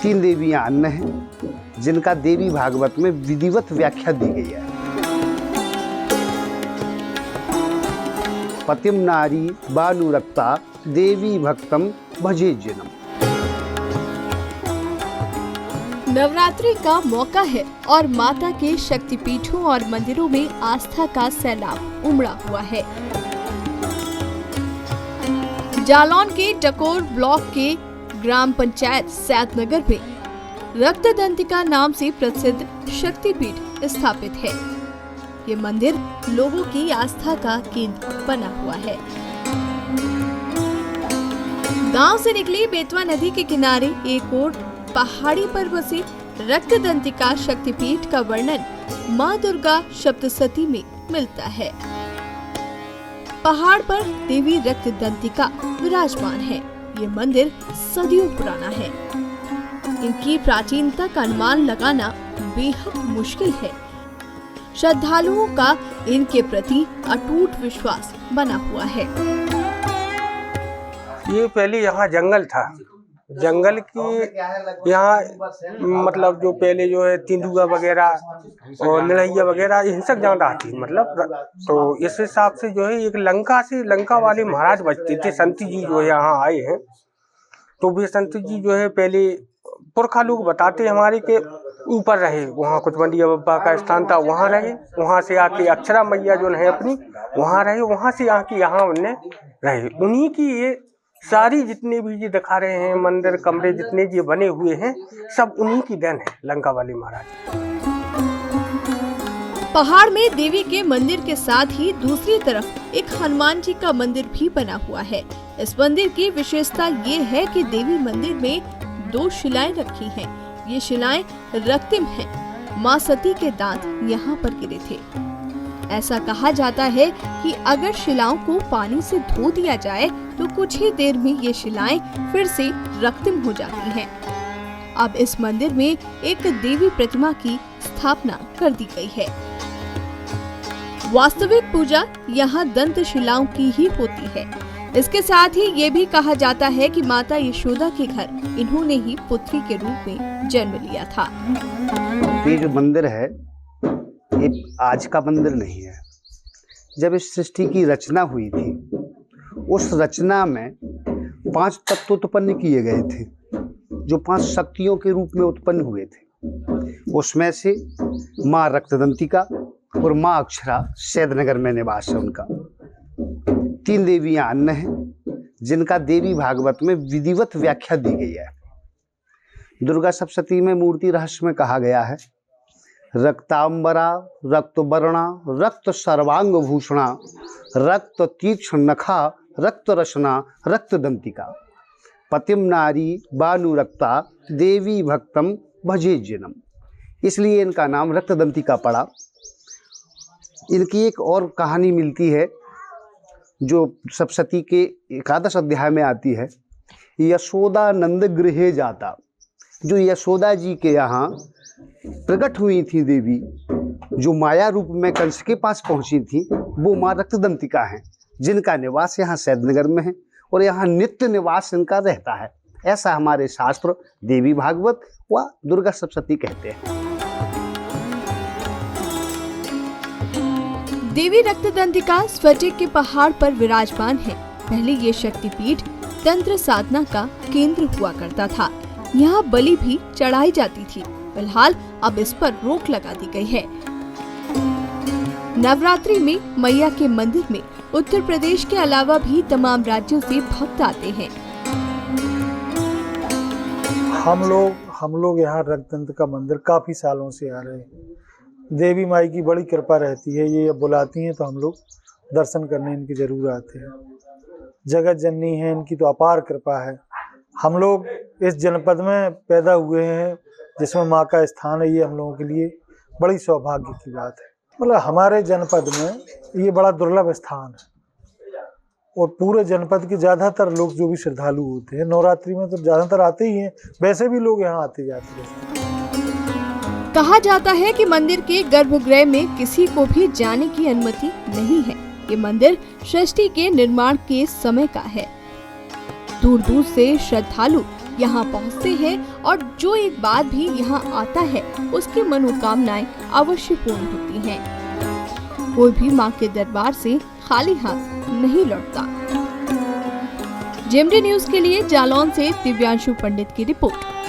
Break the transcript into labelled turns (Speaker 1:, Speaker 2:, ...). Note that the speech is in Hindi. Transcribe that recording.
Speaker 1: तीन देवियां अन्य हैं जिनका देवी भागवत में विधिवत व्याख्या दी गई है। पतिम नारी बानुरक्ता देवी भक्तम भजे जनम।
Speaker 2: नवरात्रि का मौका है और माता के शक्तिपीठों और मंदिरों में आस्था का सैलाब उमड़ा हुआ है। जालौन के टकोर ब्लॉक के ग्राम पंचायत सैदनगर में रक्तदंतिका नाम से प्रसिद्ध शक्तिपीठ स्थापित है। ये मंदिर लोगों की आस्था का केंद्र बना हुआ है। गांव से निकली बेतवा नदी के किनारे एक और पहाड़ी पर बसे रक्तदंतिका शक्तिपीठ का वर्णन माँ दुर्गा सप्तशती में मिलता है। पहाड़ पर देवी रक्तदंतिका विराजमान है। ये मंदिर सदियों पुराना है। इनकी प्राचीनता का अनुमान लगाना बेहद मुश्किल है। श्रद्धालुओं का इनके प्रति अटूट विश्वास बना हुआ है।
Speaker 3: ये पहले यहाँ जंगल था। जंगल की यहाँ मतलब जो पहले जो है तेंदुआ वगैरह और लड़ैया वगैरह हिंसक ज्यादा थी मतलब। तो इस हिसाब से जो है एक लंका वाले महाराज बचते थे। संत जी जो यहाँ आए हैं तो वे संत जी जो है पहले पुरखा लोग बताते हमारे के ऊपर रहे। वहाँ कुछ मंडिया बाबा का स्थान था, वहाँ रहे। वहाँ से आके अक्षरा मैया जो है अपनी वहाँ रहे। वहाँ से आके यहाँ उन्हें रहे। उन्हीं की ये सारी जितने भी ये दिखा रहे हैं मंदिर कमरे जितने ये बने हुए हैं सब उन्हीं की देन है, लंका वाले महाराज।
Speaker 2: पहाड़ में देवी के मंदिर के साथ ही दूसरी तरफ एक हनुमान जी का मंदिर भी बना हुआ है। इस मंदिर की विशेषता ये है कि देवी मंदिर में 2 शिलाएं रखी हैं। ये शिलाएं रक्तिम हैं। माँ सती के दांत यहाँ पर गिरे थे। ऐसा कहा जाता है कि अगर शिलाओं को पानी से धो दिया जाए तो कुछ ही देर में ये शिलाएं फिर से रक्तिम हो जाती हैं। अब इस मंदिर में एक देवी प्रतिमा की स्थापना कर दी गई है। वास्तविक पूजा यहाँ दंत शिलाओं की ही होती है। इसके साथ ही ये भी कहा जाता है कि माता यशोदा के घर इन्होंने ही पुत्री के रूप में जन्म लिया था।
Speaker 1: ये जो मंदिर है ये आज का मंदिर नहीं है। जब इस सृष्टि की रचना हुई थी उस रचना में 5 तत्व उत्पन्न किए गए थे जो 5 शक्तियों के रूप में उत्पन्न हुए थे। उसमें से माँ रक्तदंतिका और माँ अक्षरा सैदनगर में निवास है उनका। 3 देवियां अन्य हैं जिनका देवी भागवत में विधिवत व्याख्या दी गई है। दुर्गा सप्तशती में मूर्ति रहस्य में कहा गया है रक्तांबरा रक्तवर्णा रक्त सर्वांग भूषणा रक्त तीक्ष्ण नखा रक्त रसना रक्तदंतिका पतिम नारी बानुरक्ता देवी भक्तम भजे जनम। इसलिए इनका नाम रक्तदंतिका पड़ा। इनकी एक और कहानी मिलती है जो सप्तशती के 11 अध्याय में आती है। यशोदा नंद गृहे जाता, जो यशोदा जी के यहाँ प्रकट हुई थी देवी, जो माया रूप में कंस के पास पहुंची थी, वो माँ रक्तदंतिका हैं जिनका निवास यहाँ सैदनगर में है और यहाँ नित्य निवास इनका रहता है। ऐसा हमारे शास्त्र देवी भागवत व दुर्गा सप्तशती कहते हैं।
Speaker 2: देवी रक्तदंतिका स्फटिक के पहाड़ पर विराजमान है। पहले ये शक्तिपीठ तंत्र साधना का केंद्र हुआ करता था। यहाँ बलि भी चढ़ाई जाती थी। फिलहाल अब इस पर रोक लगा दी गई है। नवरात्रि में मैया के मंदिर में उत्तर प्रदेश के अलावा भी तमाम राज्यों से भक्त आते हैं।
Speaker 4: हम लोग यहाँ रक्तदंतिका मंदिर काफी सालों से आ रहे हैं। देवी माई की बड़ी कृपा रहती है। ये बुलाती हैं तो हम लोग दर्शन करने इनकी जरूर आते हैं। जगत जननी है, इनकी तो अपार कृपा है। हम लोग इस जनपद में पैदा हुए हैं जिसमें माँ का स्थान है। ये हम लोगों के लिए बड़ी सौभाग्य की बात है। मतलब हमारे जनपद में ये बड़ा दुर्लभ स्थान है और पूरे जनपद के ज़्यादातर लोग जो भी श्रद्धालु होते हैं नवरात्रि में तो ज़्यादातर आते ही हैं। वैसे भी लोग यहाँ आते जाते हैं।
Speaker 2: कहा जाता है कि मंदिर के गर्भगृह में किसी को भी जाने की अनुमति नहीं है। ये मंदिर सृष्टि के निर्माण के समय का है। दूर दूर से श्रद्धालु यहाँ पहुँचते हैं और जो एक बार भी यहाँ आता है उसकी मनोकामनाएं अवश्य पूर्ण होती हैं। कोई भी माँ के दरबार से खाली हाथ नहीं लौटता। जेएमडी न्यूज के लिए जालौन से दिव्यांशु पंडित की रिपोर्ट।